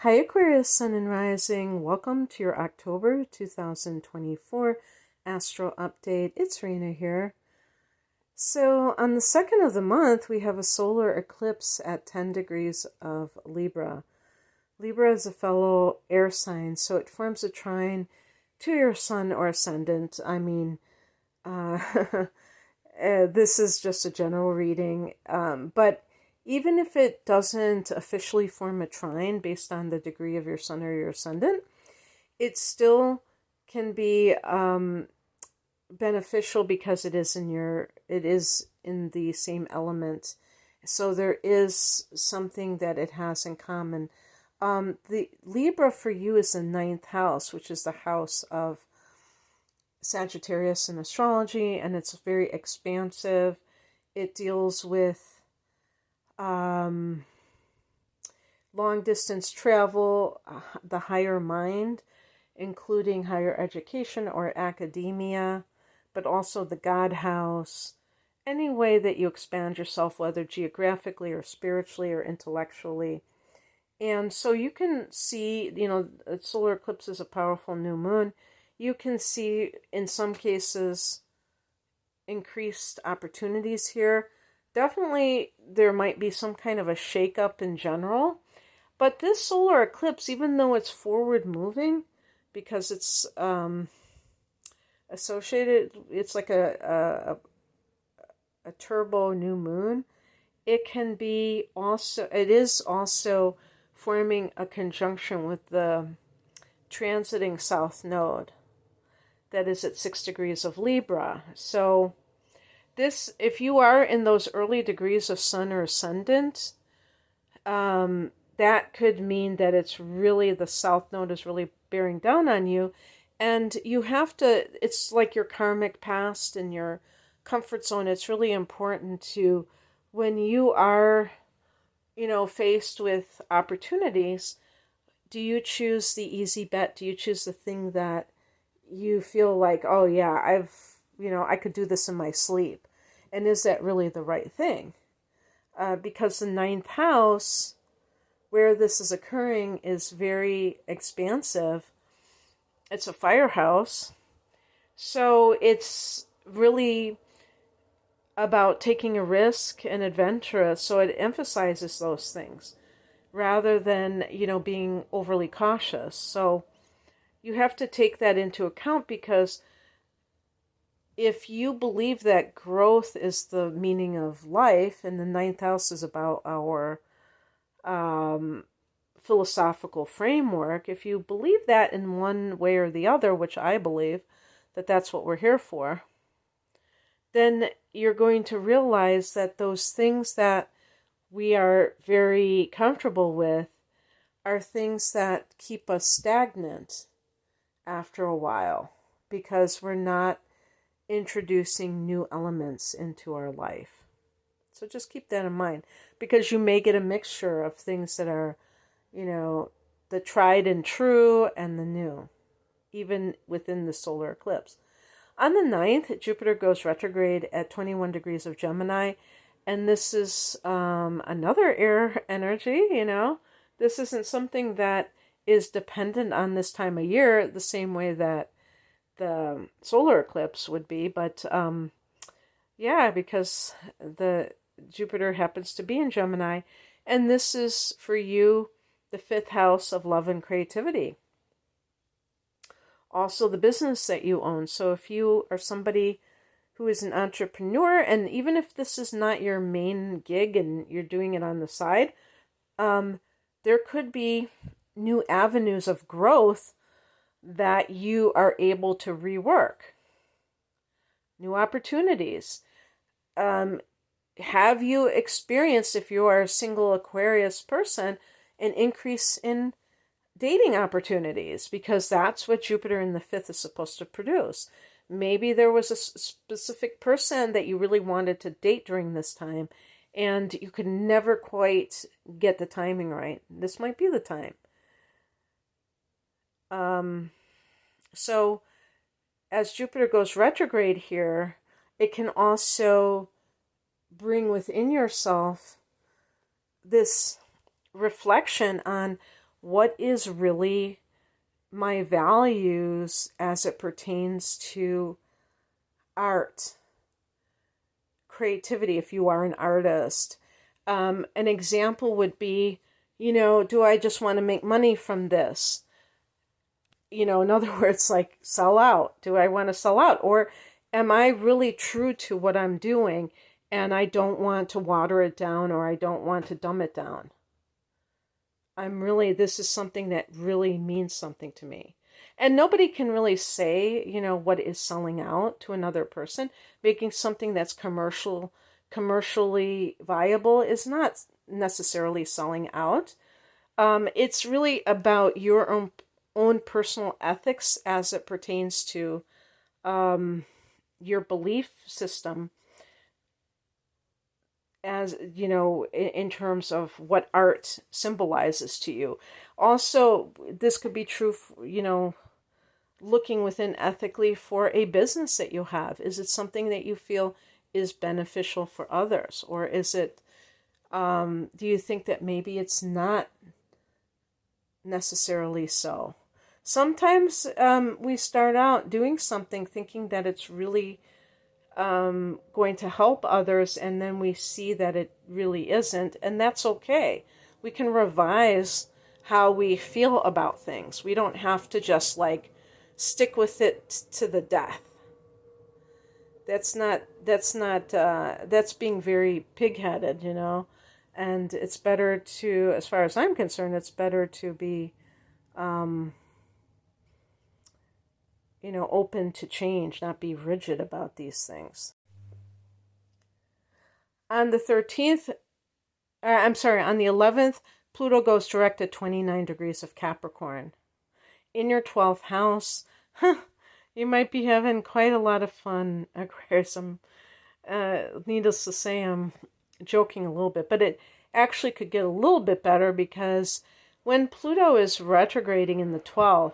Hi Aquarius, Sun and Rising. Welcome to your October 2024 Astro Update. It's Rena here. So on the 2nd of the month, we have a solar eclipse at 10 degrees of Libra. Libra is a fellow air sign, so it forms a trine to your sun or ascendant. This is just a general reading, but even if it doesn't officially form a trine based on the degree of your sun or your ascendant, it still can be beneficial because it is in the same element. So there is something that it has in common. The Libra for you is the 9th house, which is the house of Sagittarius in astrology, and it's very expansive. It deals with long distance travel, the higher mind, including higher education or academia, but also the God house, any way that you expand yourself, whether geographically or spiritually or intellectually. And so you can see, a solar eclipse is a powerful new moon. You can see, in some cases, increased opportunities here. Definitely, there might be some kind of a shakeup in general. But this solar eclipse, even though it's forward moving, because it's associated, it's like a turbo new moon, it is also forming a conjunction with the transiting south node that is at 6 degrees of Libra. So this, if you are in those early degrees of sun or ascendant, that could mean that it's really, the south node is really bearing down on you. And you have to, it's like your karmic past and your comfort zone. It's really important to, when you are, faced with opportunities, do you choose the easy bet? Do you choose the thing that you feel like, oh yeah, I could do this in my sleep? And is that really the right thing? Because the 9th house, where this is occurring, is very expansive. It's a firehouse. So it's really about taking a risk and adventurous. So it emphasizes those things rather than, being overly cautious. So you have to take that into account, because if you believe that growth is the meaning of life, and the 9th house is about our philosophical framework, if you believe that in one way or the other, which I believe that that's what we're here for, then you're going to realize that those things that we are very comfortable with are things that keep us stagnant after a while, because we're not introducing new elements into our life. So just keep that in mind, because you may get a mixture of things that are, the tried and true and the new, even within the solar eclipse. On the 9th, Jupiter goes retrograde at 21 degrees of Gemini, and this is another air energy, This isn't something that is dependent on this time of year the same way that the solar eclipse would be, but because the Jupiter happens to be in Gemini, and this is for you the 5th house of love and creativity. Also the business that you own. So if you are somebody who is an entrepreneur, and even if this is not your main gig and you're doing it on the side, there could be new avenues of growth that you are able to rework. New opportunities. Have you experienced, if you are a single Aquarius person, an increase in dating opportunities? Because that's what Jupiter in the 5th is supposed to produce. Maybe there was a specific person that you really wanted to date during this time, and you could never quite get the timing right. This might be the time. So as Jupiter goes retrograde here, it can also bring within yourself this reflection on what is really my values as it pertains to art, creativity, if you are an artist. An example would be, do I just want to make money from this? In other words, like sell out. Do I want to sell out? Or am I really true to what I'm doing and I don't want to water it down or I don't want to dumb it down? This is something that really means something to me. And nobody can really say, what is selling out to another person. Making something that's commercially viable is not necessarily selling out. It's really about your own personal ethics as it pertains to your belief system, as in terms of what art symbolizes to you. Also, this could be true, looking within ethically for a business that you have. Is it something that you feel is beneficial for others? Or is it, do you think that maybe it's not necessarily so? Sometimes we start out doing something thinking that it's really going to help others, and then we see that it really isn't, and that's okay. We can revise how we feel about things. We don't have to just stick with it to the death. That's being very pig-headed, and it's better to, as far as I'm concerned, it's better to be open to change, not be rigid about these things. On the 11th, Pluto goes direct at 29 degrees of Capricorn. In your 12th house, you might be having quite a lot of fun, Aquarius. Needless to say, I'm joking a little bit, but it actually could get a little bit better, because when Pluto is retrograding in the 12th,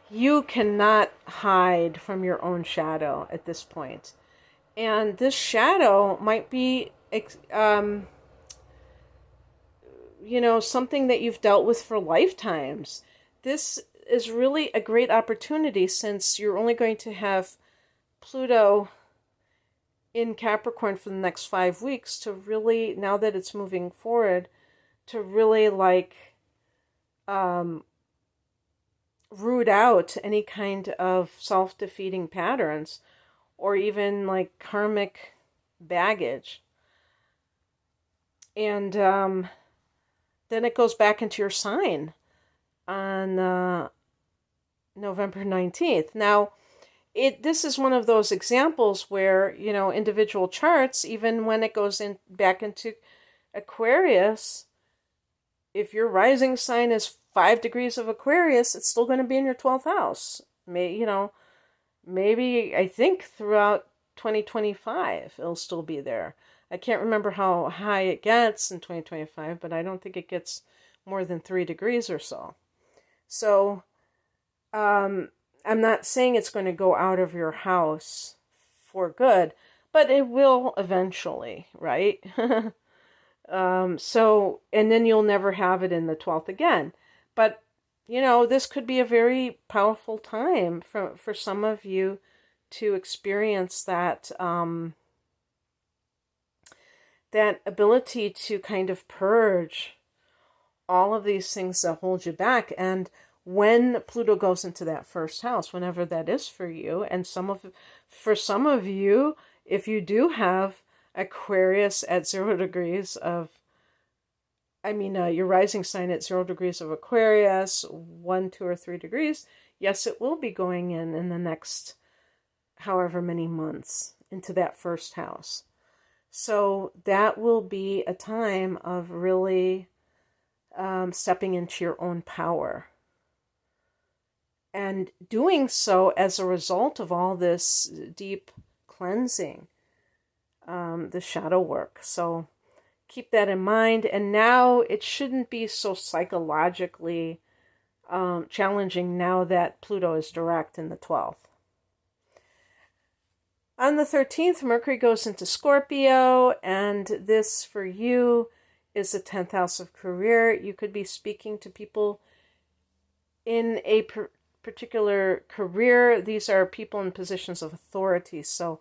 you cannot hide from your own shadow at this point. And this shadow might be, something that you've dealt with for lifetimes. This is really a great opportunity, since you're only going to have Pluto in Capricorn for the next 5 weeks, to really, now that it's moving forward, to really root out any kind of self-defeating patterns, or even karmic baggage. And then it goes back into your sign on November 19th. Now, this is one of those examples where, individual charts, even when it goes back into Aquarius, if your rising sign is 5 degrees of Aquarius, it's still going to be in your 12th house. Maybe I think throughout 2025, it'll still be there. I can't remember how high it gets in 2025, but I don't think it gets more than 3 degrees or so. So, I'm not saying it's going to go out of your house for good, but it will eventually, right? And then you'll never have it in the 12th again. But, this could be a very powerful time for some of you to experience that, that ability to kind of purge all of these things that hold you back. And when Pluto goes into that first house, whenever that is for you, and for some of you, if you do have Aquarius at 0 degrees of, your rising sign at 0 degrees of Aquarius, 1, 2, or 3 degrees, yes, it will be going in the next however many months into that first house. So that will be a time of really stepping into your own power. And doing so as a result of all this deep cleansing, the shadow work. So keep that in mind. And now it shouldn't be so psychologically challenging now that Pluto is direct in the 12th. On the 13th, Mercury goes into Scorpio, and this for you is the 10th house of career. You could be speaking to people in a particular career. These are people in positions of authority. So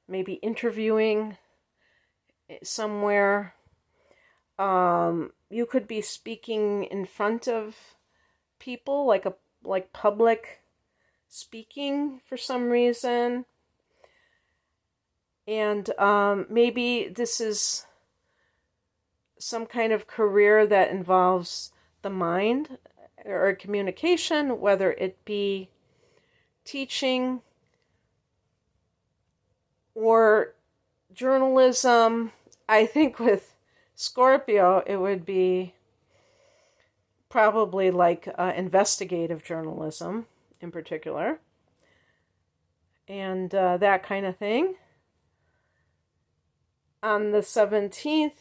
maybe interviewing somewhere. You could be speaking in front of people, like public speaking for some reason. And maybe this is some kind of career that involves the mind or communication, whether it be teaching or journalism. I think with Scorpio, it would be probably like investigative journalism in particular, and that kind of thing. On the 17th,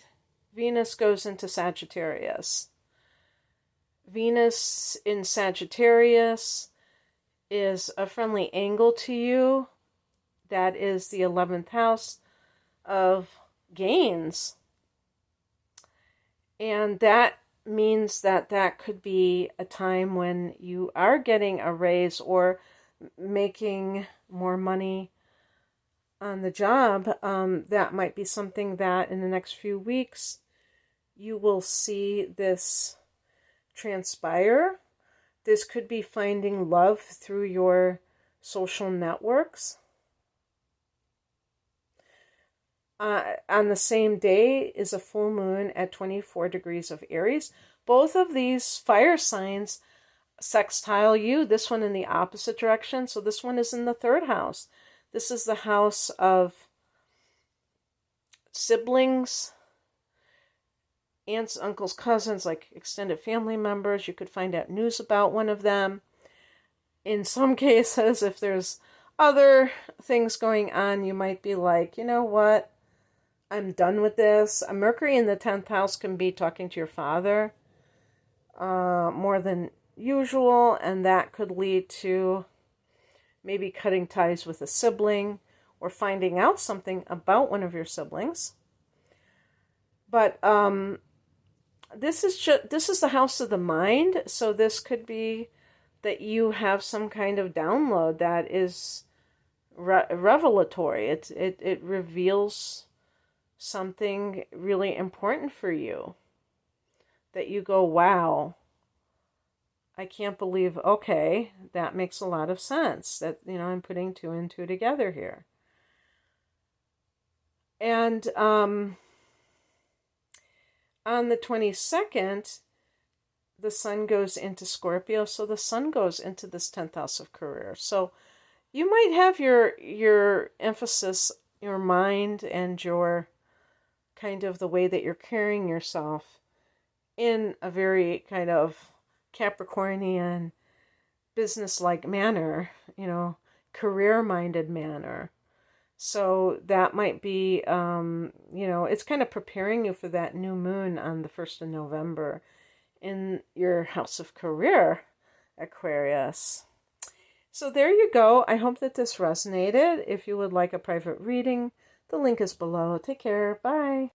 Venus goes into Sagittarius. Venus in Sagittarius is a friendly angle to you. That is the 11th house of gains. And that means that could be a time when you are getting a raise or making more money on the job. That might be something that in the next few weeks you will see this transpire. This could be finding love through your social networks. On the same day is a full moon at 24 degrees of Aries. Both of these fire signs sextile you, this one in the opposite direction. So this one is in the 3rd house. This is the house of siblings, aunts, uncles, cousins, like extended family members. You could find out news about one of them. In some cases, if there's other things going on, you might be like, you know what? I'm done with this. A Mercury in the 10th house can be talking to your father more than usual, and that could lead to maybe cutting ties with a sibling or finding out something about one of your siblings. But this is the house of the mind, so this could be that you have some kind of download that is revelatory. It reveals something really important for you, that you go, wow, I can't believe, okay, that makes a lot of sense, that, I'm putting 2 and 2 together here. And on the 22nd, the sun goes into Scorpio, so the sun goes into this 10th house of career. So you might have your emphasis, your mind, and your kind of the way that you're carrying yourself in a very kind of Capricornian, business-like manner, career-minded manner. So that might be, it's kind of preparing you for that new moon on the 1st of November in your house of career, Aquarius. So there you go. I hope that this resonated. If you would like a private reading, the link is below. Take care. Bye.